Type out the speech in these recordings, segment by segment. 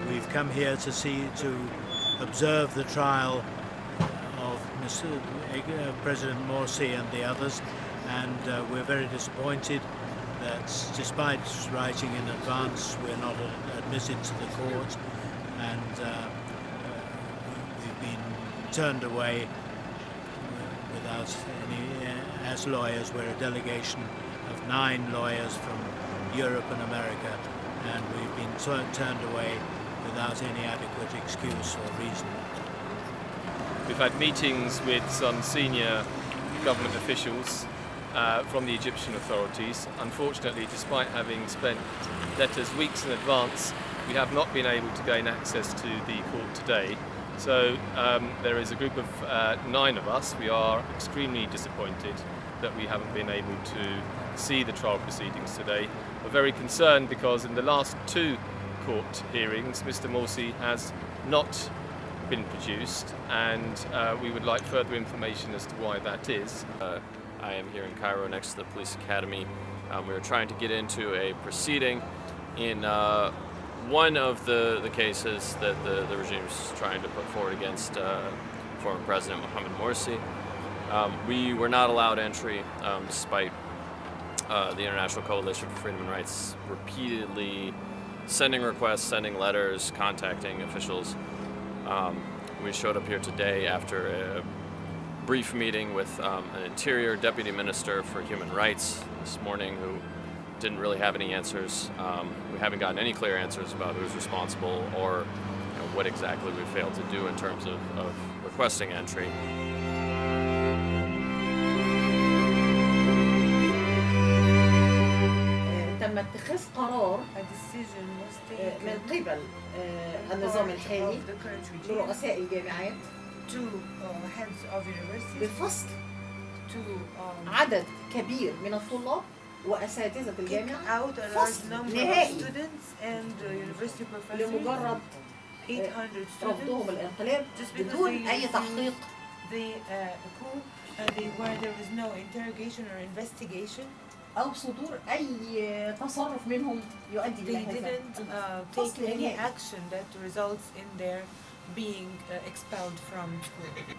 we've come here to observe the trial of President Morsi and the others, and we're very disappointed that despite writing in advance we're not admitted to the court, and we've been turned away without any, as lawyers. We're a delegation of 9 lawyers from Europe and America, and we've been turned away without any adequate excuse or reason. We've had meetings with some senior government officials from the Egyptian authorities. Unfortunately, despite having spent letters weeks in advance, we have not been able to gain access to the court today. So there is a group of 9 of us. We are extremely disappointed that we haven't been able to see the trial proceedings today. We're very concerned because in the last 2 court hearings, Mr. Morsi has not been produced, and we would like further information as to why that is. I am here in Cairo next to the police academy. We are trying to get into a proceeding in one of the cases that the regime is trying to put forward against former President Mohamed Morsi. We were not allowed entry despite the International Coalition for Freedom and Rights repeatedly sending requests, sending letters, contacting officials. We showed up here today after a brief meeting with an Interior Deputy Minister for Human Rights this morning who didn't really have any answers. We haven't gotten any clear answers about who's responsible or what exactly we failed to do in terms of requesting entry. تم اتخاذ قرار من قبل النظام الحالي لرؤساء الجامعات بفصل عدد كبير من الطلاب وأساتذة الجامعة فصل نهائي لمجرد رفضهم الانقلاب بدون أي تحقيق. أو صدور أي تصرف منهم يؤدي إلى هذا. Take any action that results in their being expelled from school.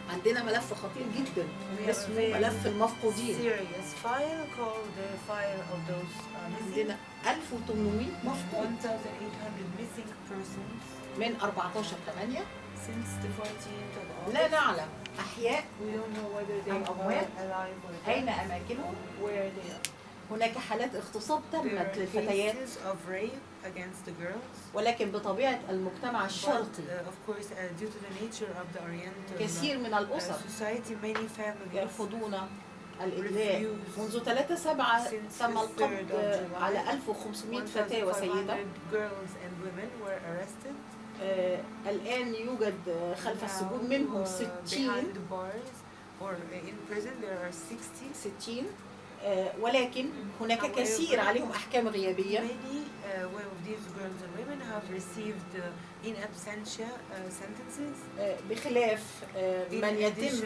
عندنا ملف خطير جدا اسمه ملف المفقودين. Serious file called the file of those عندنا 1800 مفقود 1,800 missing persons من 14/8 since the 14th of August. لا نعلم أحياء أم أموات أين أماكنهم. هناك حالات اغتصاب تمت للفتيات ولكن بطبيعة المجتمع الشرقي كثير من الأسر يرفضون الإدلاء. منذ 3/7 تم القبض على 1500 فتاة وسيدة. الآن يوجد خلف السجون منهم 60 ولكن هناك كثير عليهم أحكام غيابية. بخلاف من يتم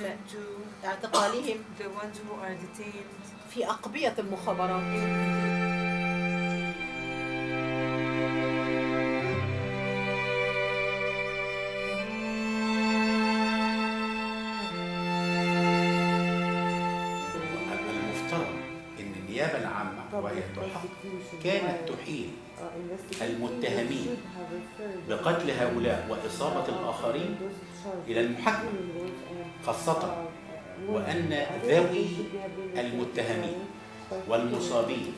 اعتقالهم في أقبية المخابرات. النيابة العامة وهي كانت تحيل المتهمين بقتل هؤلاء وإصابة الآخرين إلى المحاكمة، خاصة وأن ذوي المتهمين والمصابين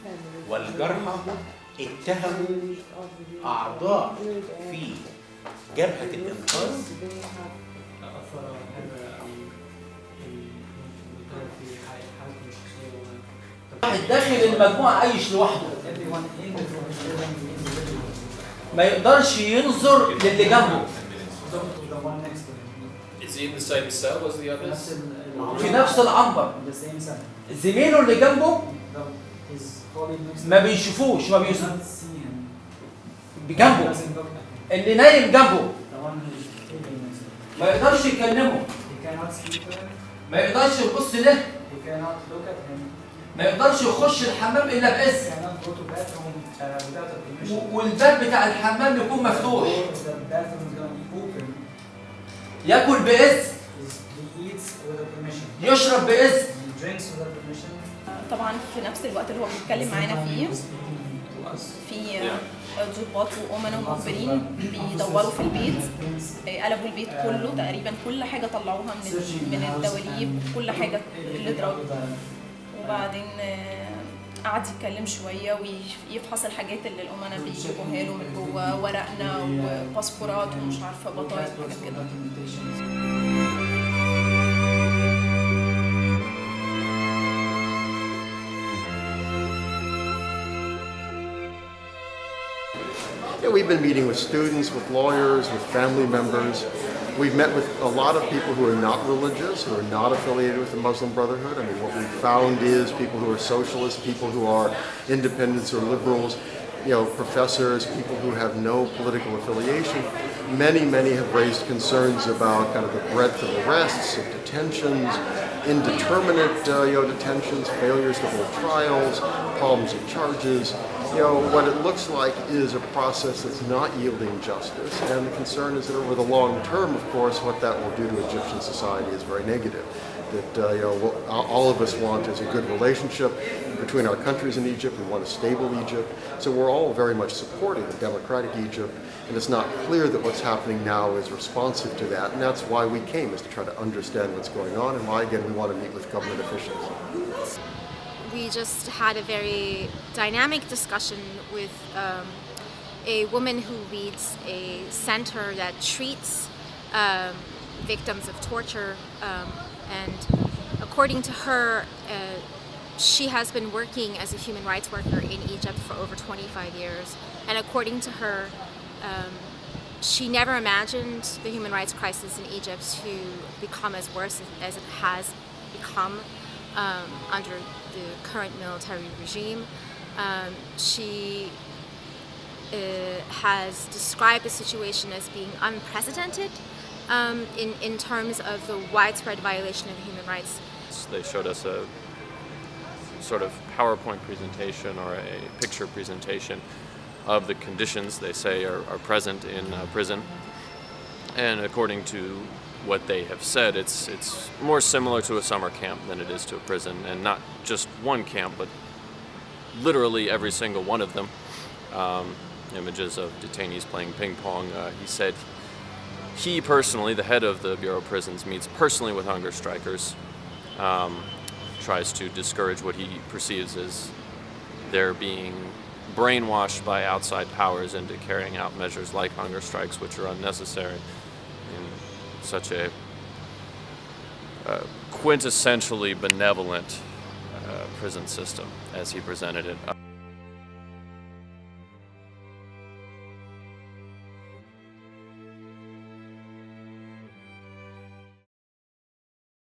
والجرحى اتهموا أعضاء في جبهة الإنقاذ داخل المجموعة عايش لوحده ما يقدرش ينظر للي جنبه. في نفس العنبر زميله اللي جنبه ما بيشوفوش ما بيشوفوش بجنبه. اللي نايم جنبه ما يقدرش يكلمه، ما يقدرش يبص له، ما يقدرش يخش الحمام الا باذن، والباب بتاع الحمام يكون مفتوح، ياكل باذن، يشرب باذن. طبعا في نفس الوقت اللي هو بيتكلم معانا فيه في ضباط وأمنا ومخبرين بيدوروا في البيت، قلبوا البيت كله تقريبا، كل حاجة طلعوها من الدواليب، كل حاجة اللي ضرب. وبعدين قعد يتكلم شوية ويفحص الحاجات اللي الأمنا بيجيبوها له من جوه، ورقنا وباسبورات ومش عارفة بطايق وحاجات كده. Yeah, we've been meeting with students, with lawyers, with family members. We've met with a lot of people who are not religious, who are not affiliated with the Muslim Brotherhood. I mean, what we've found is people who are socialists, people who are independents or liberals, you know, professors, people who have no political affiliation. Many have raised concerns about kind of the breadth of arrests, of detentions, indeterminate detentions, failures to hold trials, problems of charges. You know, what it looks like is a process that's not yielding justice, and the concern is that over the long term, of course, what that will do to Egyptian society is very negative. That what all of us want is a good relationship between our countries in Egypt. We want a stable Egypt. So we're all very much supporting a democratic Egypt, and it's not clear that what's happening now is responsive to that. And that's why we came, is to try to understand what's going on, and why, again, we want to meet with government officials. We just had a very dynamic discussion with a woman who leads a center that treats victims of torture, and according to her, she has been working as a human rights worker in Egypt for over 25 years, and according to her, she never imagined the human rights crisis in Egypt to become as worse as it has become under the current military regime. She has described the situation as being unprecedented in terms of the widespread violation of human rights. They showed us a sort of PowerPoint presentation or a picture presentation of the conditions they say are present in prison. And according to what they have said, it's more similar to a summer camp than it is to a prison, and not just one camp, but literally every single one of them. Images of detainees playing ping pong. He said he personally, the head of the Bureau of Prisons, meets personally with hunger strikers, tries to discourage what he perceives as their being brainwashed by outside powers into carrying out measures like hunger strikes, which are unnecessary in such a quintessentially benevolent prison system as he presented it.